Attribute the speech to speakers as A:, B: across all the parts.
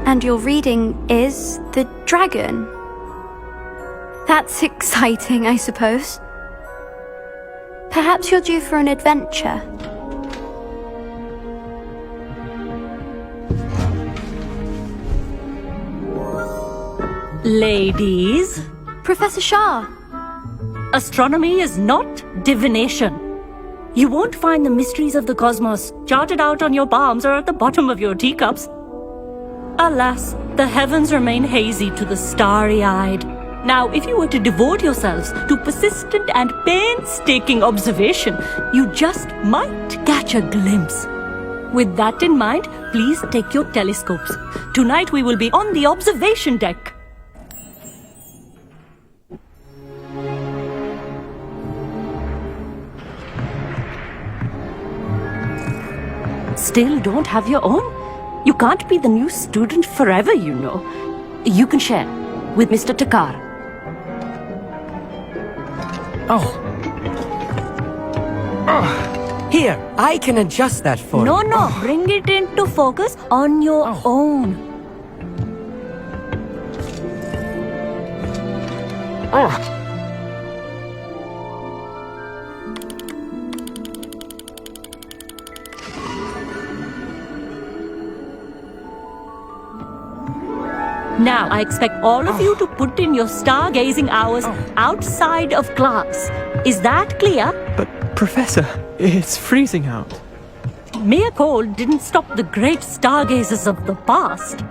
A: And your reading is the dragon. That's exciting, I suppose. Perhaps you're due for an adventure.
B: Ladies,
A: Professor Shah.
B: astronomy is not divination. You won't find the mysteries of the cosmos charted out on your palms or at the bottom of your teacups. Alas, the heavens remain hazy to the starry-eyed. Now, if you were to devote yourselves to persistent and painstaking observation, you just might catch a glimpse. With that in mind, please take your telescopes. Tonight we will be on the observation deck. Still don't have your own? You can't be the new student forever, you know. You can share with Mr. Takar.
C: Here, I can adjust that for
B: No,
C: you.
B: no, bring it into focus on your own. Now, I expect all of you to put in your stargazing hours outside of class. Is that clear?
D: But, Professor, it's freezing out.
B: Mere cold didn't stop the great stargazers of the past.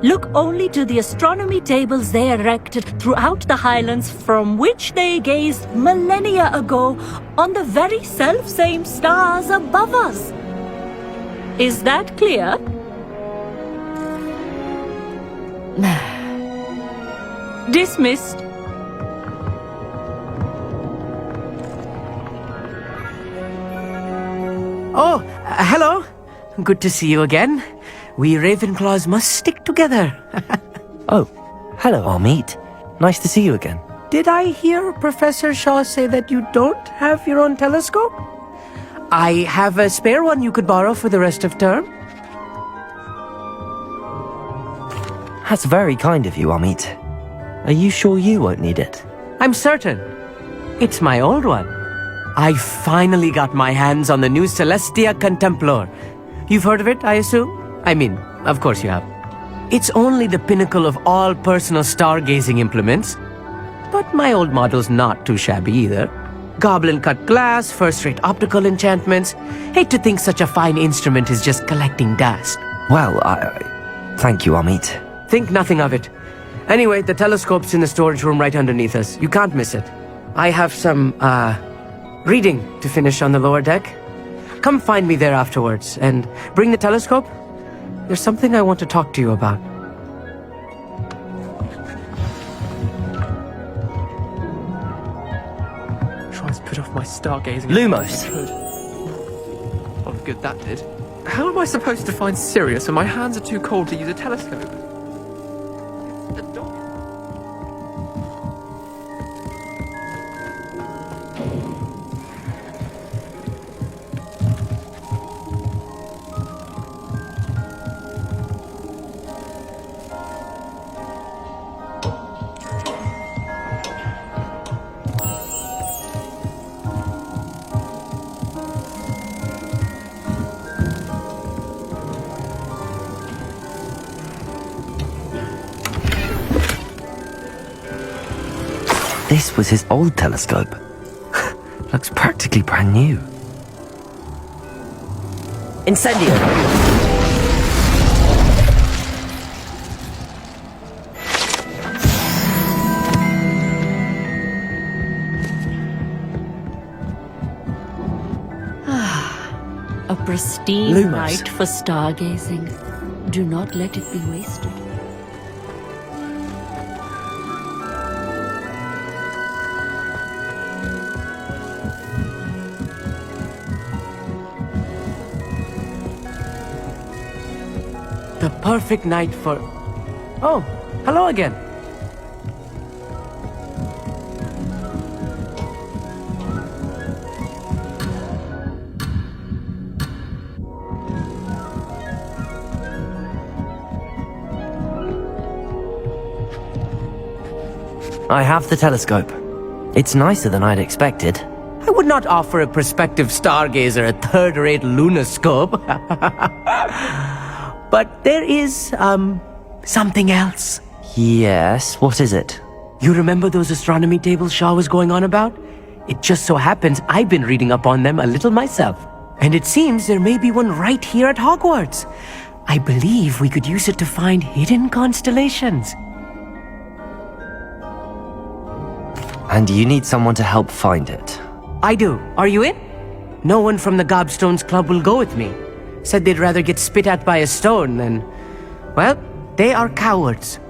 B: Look only to the astronomy tables they erected throughout the highlands from which they gazed millennia ago on the very self-same stars above us. Is that clear? Dismissed.
C: Oh, hello. Good to see you again. We Ravenclaws must stick together.
E: Oh, hello, Amit. Nice to see you again.
C: Did I hear Professor Shaw say that you don't have your own telescope? I have a spare one you could borrow for the rest of term.
E: That's very kind of you, Amit. Are you sure you won't need it?
C: I'm certain. It's my old one. I finally got my hands on the new Celestia Contemplar. You've heard of it, I assume? I mean, of course you have. It's only the pinnacle of all personal stargazing implements. But my old model's not too shabby either. Goblin-cut glass, first-rate optical enchantments. Hate to think such a fine instrument is just collecting dust.
E: Well, thank you, Amit.
C: Think nothing of it. Anyway, the telescope's in the storage room right underneath us. You can't miss it. I have some, reading to finish on the lower deck. Come find me there afterwards, and bring the telescope. There's something I want to talk to you about.
D: Trying to put off my stargazing.
E: Lumos.
D: Oh, good, that did. How am I supposed to find Sirius when my hands are too cold to use a telescope? The dog.
E: This was his old telescope. Looks practically brand new. Incendio!
B: A pristine
E: Lumos.
B: night for stargazing. Do not let it be wasted.
C: The perfect night for... Oh, hello again.
E: I have the telescope. It's nicer than I'd expected.
C: I would not offer a prospective stargazer a third-rate lunoscope. But there is, something else.
E: Yes, what is it?
C: You remember those astronomy tables Shaw was going on about? It just so happens I've been reading up on them a little myself. And it seems there may be one right here at Hogwarts. I believe we could use it to find hidden constellations.
E: And you need someone to help find it.
C: I do. Are you in? No one from the Gobstones Club will go with me. Said they'd rather get spit at by a stone than... Well, they are cowards.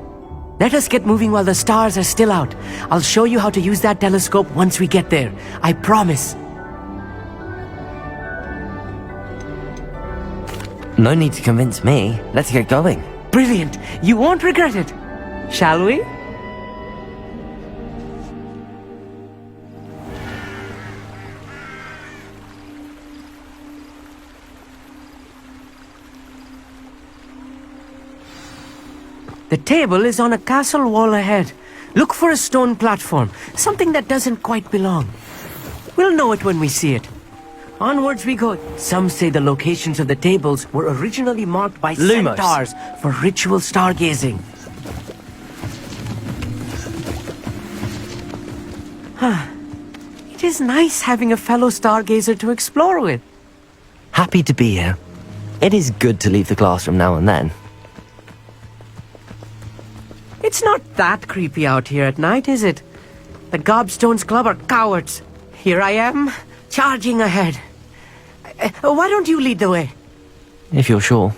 C: Let us get moving while the stars are still out. I'll show you how to use that telescope once we get there. I promise.
E: No need to convince me. Let's get going.
C: Brilliant. You won't regret it. Shall we? The table is on a castle wall ahead. Look for a stone platform, something that doesn't quite belong. We'll know it when we see it. Onwards we go. Some say the locations of the tables were originally marked by
E: Lumos.
C: centaurs for ritual stargazing. It is nice having a fellow stargazer to explore with.
E: Happy to be here. It is good to leave the classroom now and then.
C: It's not that creepy out here at night, is it? The Gobstones Club are cowards. Here I am, charging ahead. Why don't you lead the way?
E: If you're sure.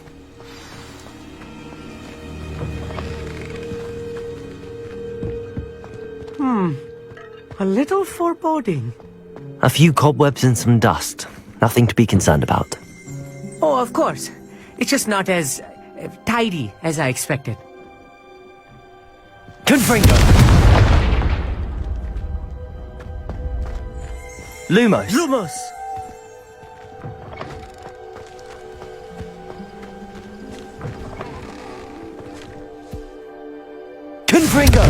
C: A little foreboding.
E: A few cobwebs and some dust. Nothing to be concerned about.
C: Oh, of course. It's just not as tidy as I expected.
E: Confringo! Lumos!
C: Lumos!
E: Confringo!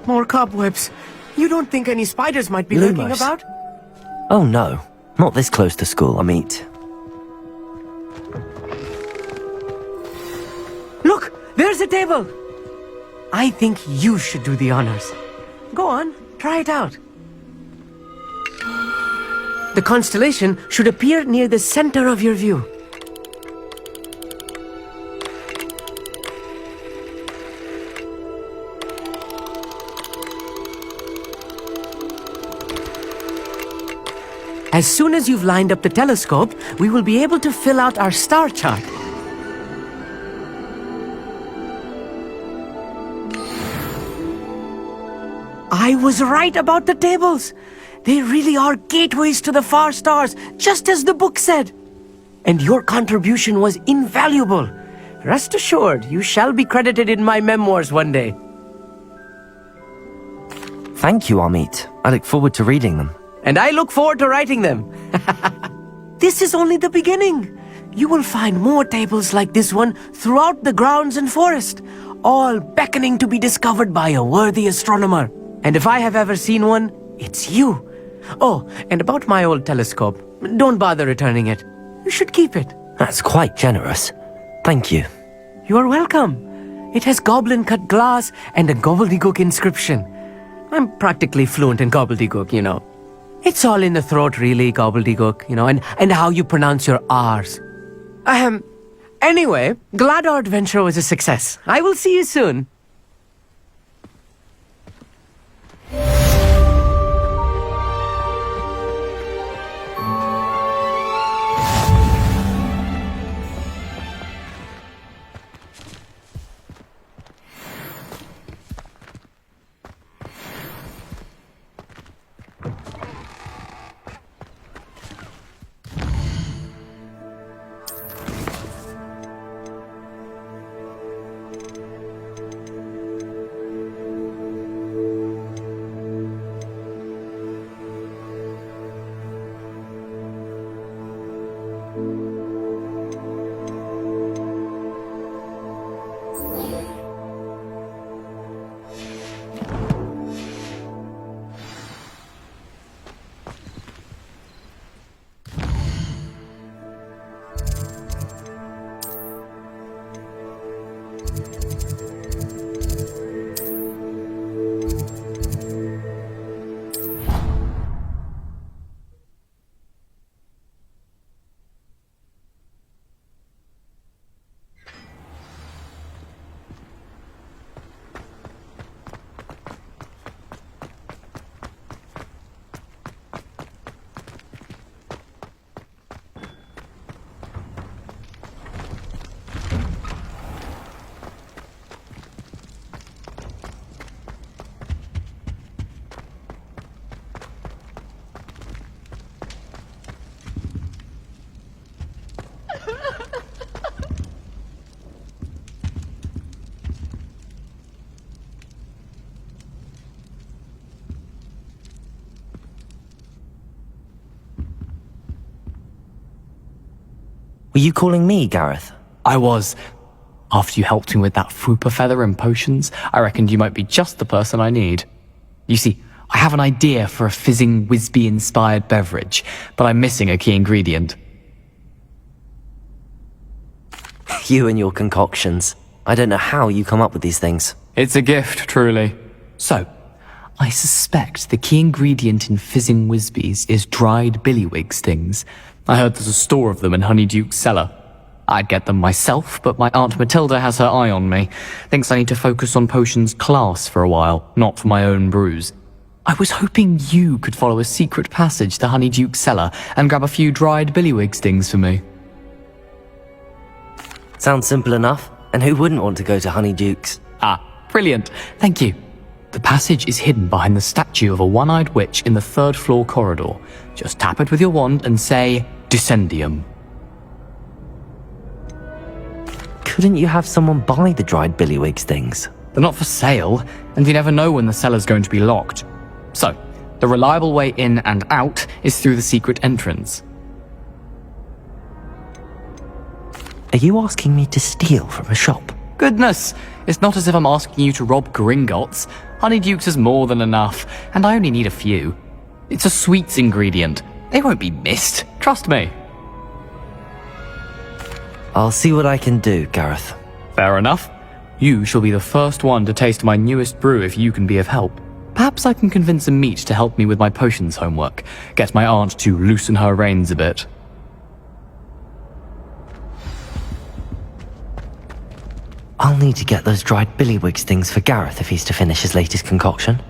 C: More cobwebs. You don't think any spiders might be lurking
E: Lumos.
C: about?
E: Oh no, not this close to school, I meet.
C: Look, there's a table. I think you should do the honors. Go on, try it out. The constellation should appear near the center of your view. As soon as you've lined up the telescope, we will be able to fill out our star chart. I was right about the tables. They really are gateways to the far stars, just as the book said. And your contribution was invaluable. Rest assured, you shall be credited in my memoirs one day.
E: Thank you, Amit. I look forward to reading them.
C: And I look forward to writing them. This is only the beginning. You will find more tables like this one throughout the grounds and forest, all beckoning to be discovered by a worthy astronomer. And if I have ever seen one, it's you. Oh, and about my old telescope, don't bother returning it. You should keep it.
E: That's quite generous. Thank you.
C: You are welcome. It has goblin-cut glass and a gobbledygook inscription. I'm practically fluent in gobbledygook, you know. It's all in the throat, really, gobbledygook, you know, and how you pronounce your R's. Anyway, glad our adventure was a success. I will see you soon.
E: Were you calling me, Gareth?
F: I was. After you helped me with that Fupa feather and potions, I reckoned you might be just the person I need. You see, I have an idea for a fizzing Wisby-inspired beverage, but I'm missing a key ingredient.
E: You and your concoctions. I don't know how you come up with these things.
F: It's a gift, truly. So, I suspect the key ingredient in fizzing Wisbies is dried billywig stings. I heard there's a store of them in Honeyduke's cellar. I'd get them myself, but my Aunt Matilda has her eye on me. Thinks I need to focus on potions class for a while, not for my own brews. I was hoping you could follow a secret passage to Honeyduke's cellar and grab a few dried billywig stings for me.
E: Sounds simple enough. And who wouldn't want to go to Honeyduke's?
F: Ah, brilliant. Thank you. The passage is hidden behind the statue of a one-eyed witch in the third-floor corridor. Just tap it with your wand and say, Descendium.
E: Couldn't you have someone buy the dried billywig's things?
F: They're not for sale, and you never know when the cellar's going to be locked. So, the reliable way in and out is through the secret entrance.
E: Are you asking me to steal from a shop?
F: Goodness, it's not as if I'm asking you to rob Gringotts. Honeyduke's is more than enough, and I only need a few. It's a sweets ingredient. They won't be missed, trust me.
E: I'll see what I can do, Gareth.
F: Fair enough. You shall be the first one to taste my newest brew if you can be of help. Perhaps I can convince a meat to help me with my potions homework. Get my aunt to loosen her reins a bit.
E: I'll need to get those dried billywig's things for Gareth if he's to finish his latest concoction.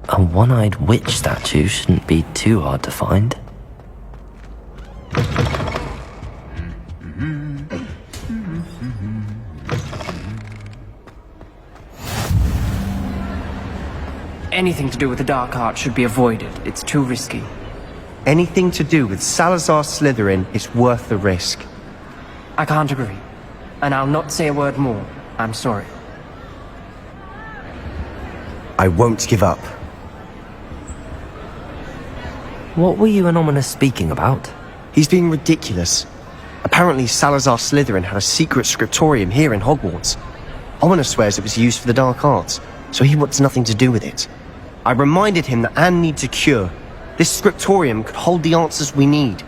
E: A one-eyed witch statue shouldn't be too hard to find.
G: Anything to do with the dark art should be avoided. It's too risky.
H: Anything to do with Salazar Slytherin is worth the risk.
G: I can't agree. And I'll not say a word more. I'm sorry.
H: I won't give up.
E: What were you and Ominous speaking about?
H: He's being ridiculous. Apparently Salazar Slytherin had a secret scriptorium here in Hogwarts. Ominous swears it was used for the dark arts, so he wants nothing to do with it. I reminded him that Anne needs a cure. This scriptorium could hold the answers we need.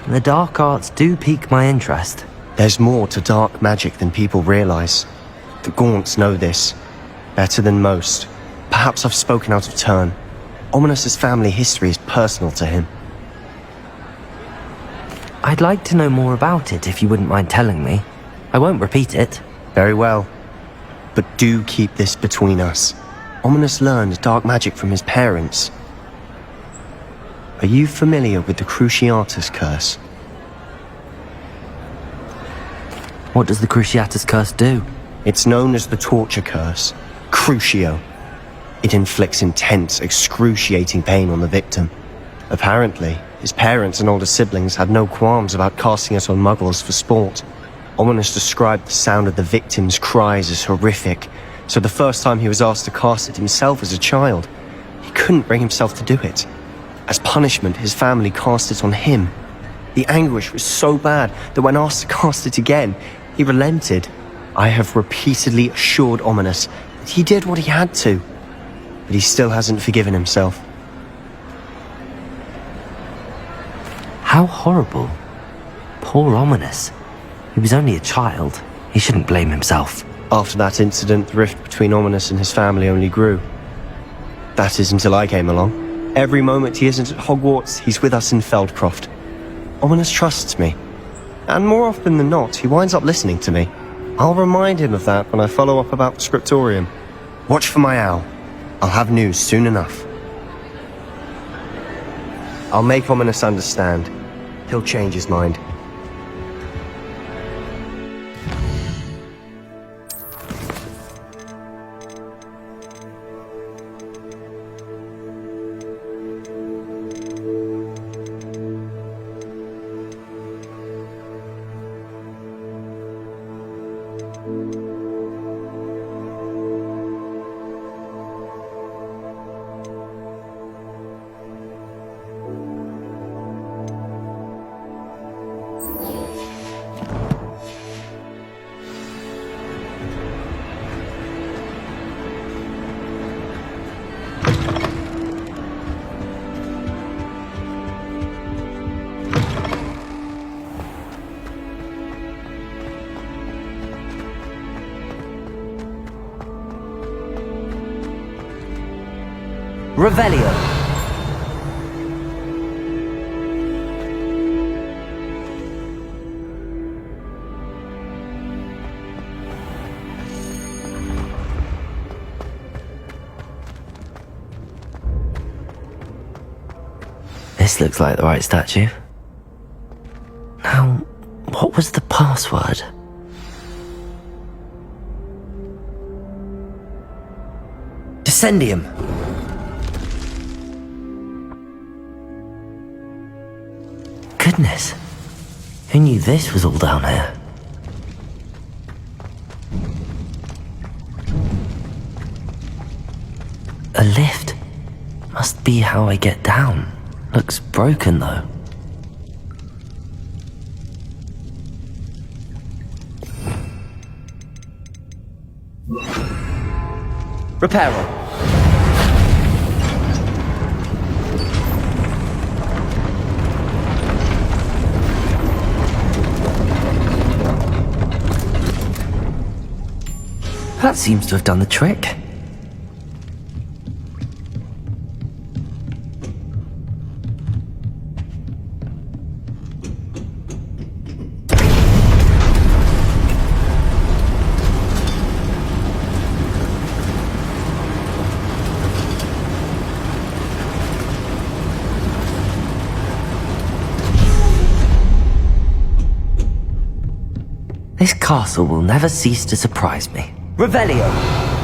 E: The dark arts do pique my interest.
H: There's more to dark magic than people realize. The Gaunts know this. Better than most. Perhaps I've spoken out of turn. Ominous's family history is personal to him.
E: I'd like to know more about it if you wouldn't mind telling me. I won't repeat it.
H: Very well. But do keep this between us. Ominous learned dark magic from his parents. Are you familiar with the Cruciatus Curse?
E: What does the Cruciatus Curse do?
H: It's known as the Torture Curse. Crucio. It inflicts intense, excruciating pain on the victim. Apparently, his parents and older siblings had no qualms about casting it on muggles for sport. Ominous described the sound of the victim's cries as horrific, so the first time he was asked to cast it himself as a child, he couldn't bring himself to do it. As punishment, his family cast it on him. The anguish was so bad that when asked to cast it again, he relented. I have repeatedly assured Ominous that he did what he had to, but he still hasn't forgiven himself.
E: How horrible. Poor Ominous. He was only a child. He shouldn't blame himself.
H: After that incident, the rift between Ominous and his family only grew. That is until I came along. Every moment he isn't at Hogwarts, he's with us in Feldcroft. Ominous trusts me. And more often than not, he winds up listening to me. I'll remind him of that when I follow up about the scriptorium. Watch for my owl. I'll have news soon enough. I'll make Ominous understand. He'll change his mind.
E: Revelio. This looks like the right statue. Now, what was the password? Descendium. Goodness. Who knew this was all down here? A lift. Must be how I get down. Looks broken though. Reparo. That seems to have done the trick. This castle will never cease to surprise me. Revelio!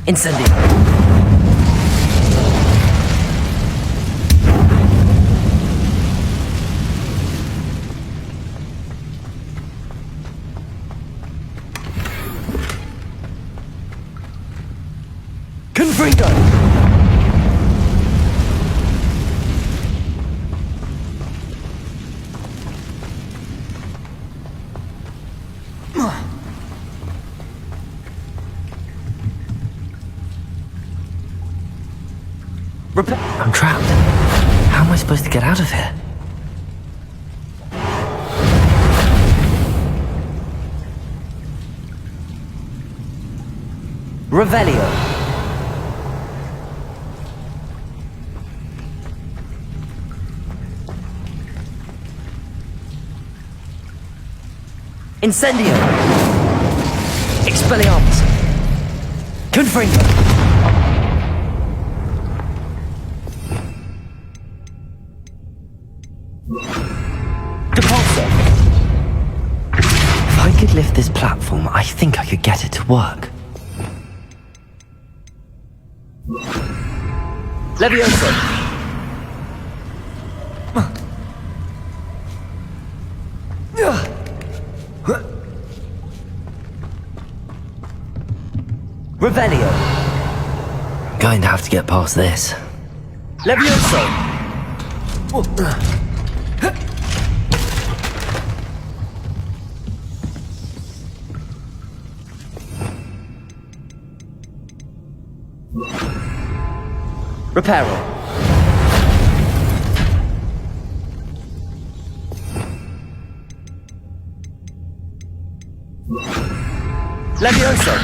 E: Incendio. Confringo. I'm trapped. How am I supposed to get out of here? Revelio. Incendio. Expelliarmus. Confringo. If I could lift this platform, I think I could get it to work. Levioso! Revelio! Going to have to get past this. Levioso! Reparo. Levioso.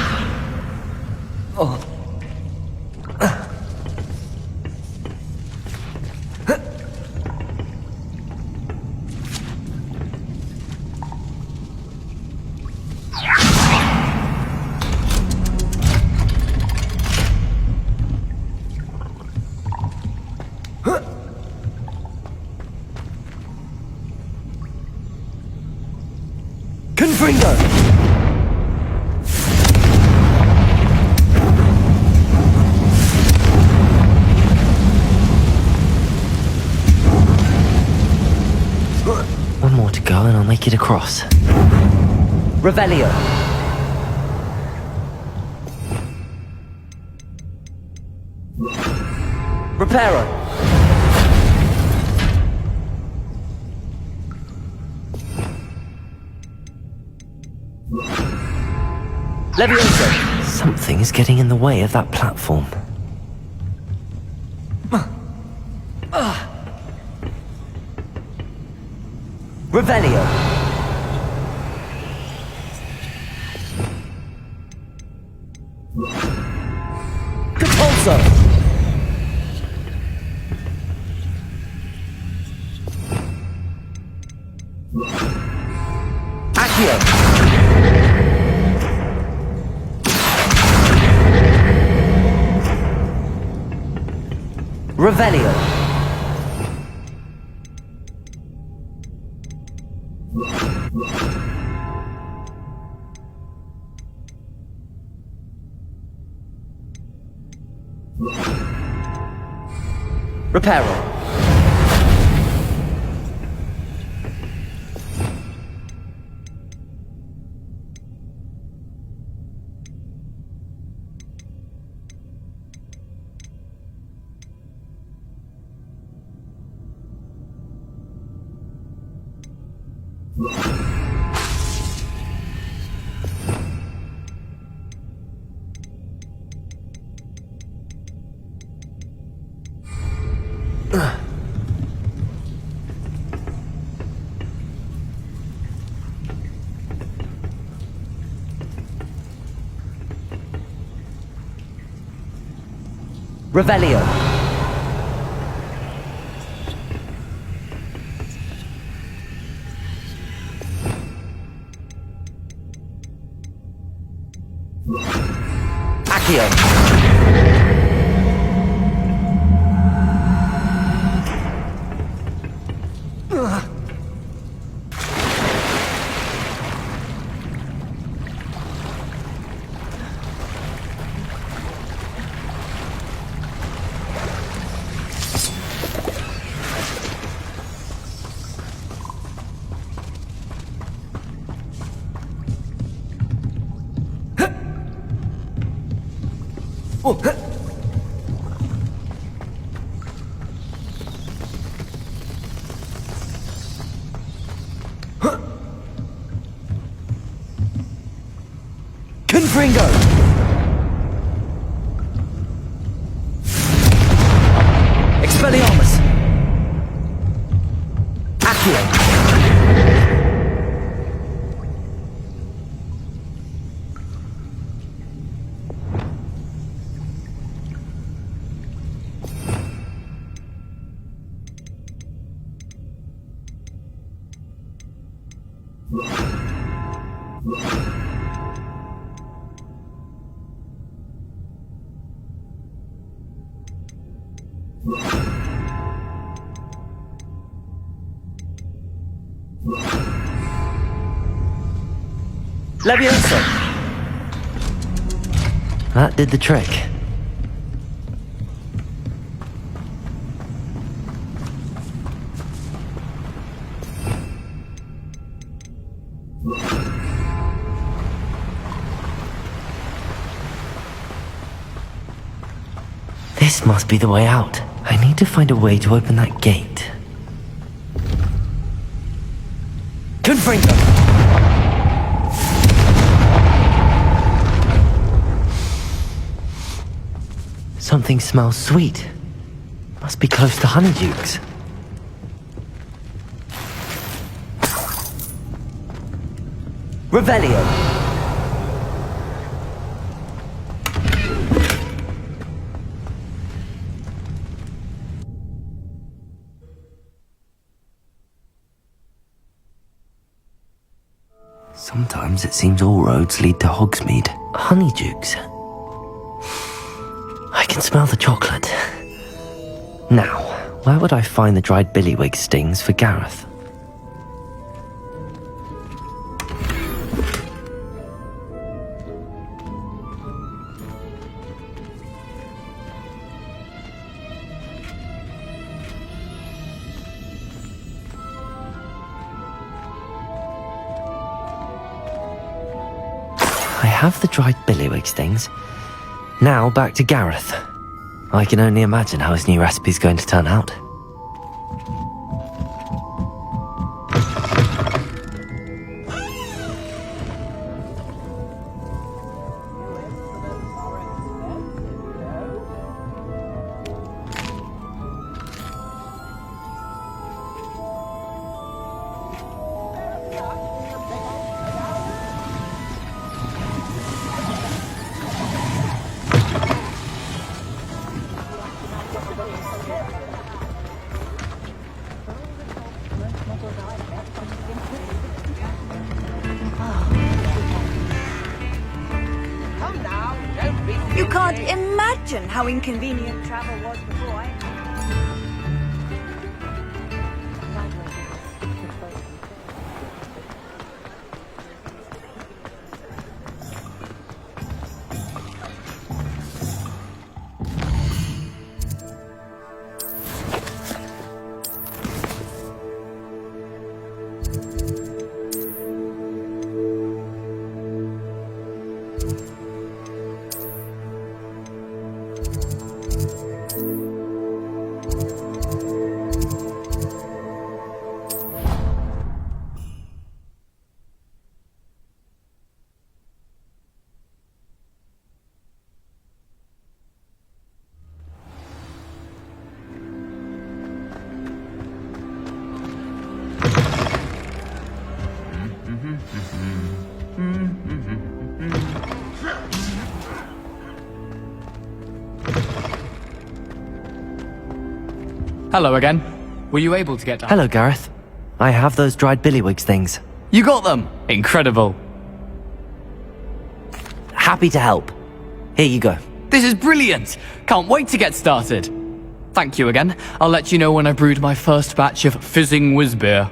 E: Oh. Confringo! make it across. Revelio. Reparo. Levioso. Something is getting in the way of that platform. Revelio. Capulso. Accio. Revelio. Reparo. Revelio. Accio. Confringo. Expelliarmus. Accio. Levioso. That did the trick. This must be the way out. I need to find a way to open that gate. Confringo. Something smells sweet. Must be close to Honeydukes. Revelio. Sometimes it seems all roads lead to Hogsmeade. Honeydukes. I can smell the chocolate. Now, where would I find the dried billywig stings for Gareth? have the dried billywigs things. Now back to Gareth. I can only imagine how his new recipe's going to turn out.
I: You can't imagine how inconvenient travel was before I...
F: Hello again. Were you able to get down?
E: Hello, Gareth. I have those dried billywigs things.
F: You got them! Incredible.
E: Happy to help. Here you go.
F: This is brilliant! Can't wait to get started. Thank you again. I'll let you know when I brewed my first batch of fizzing whiz beer.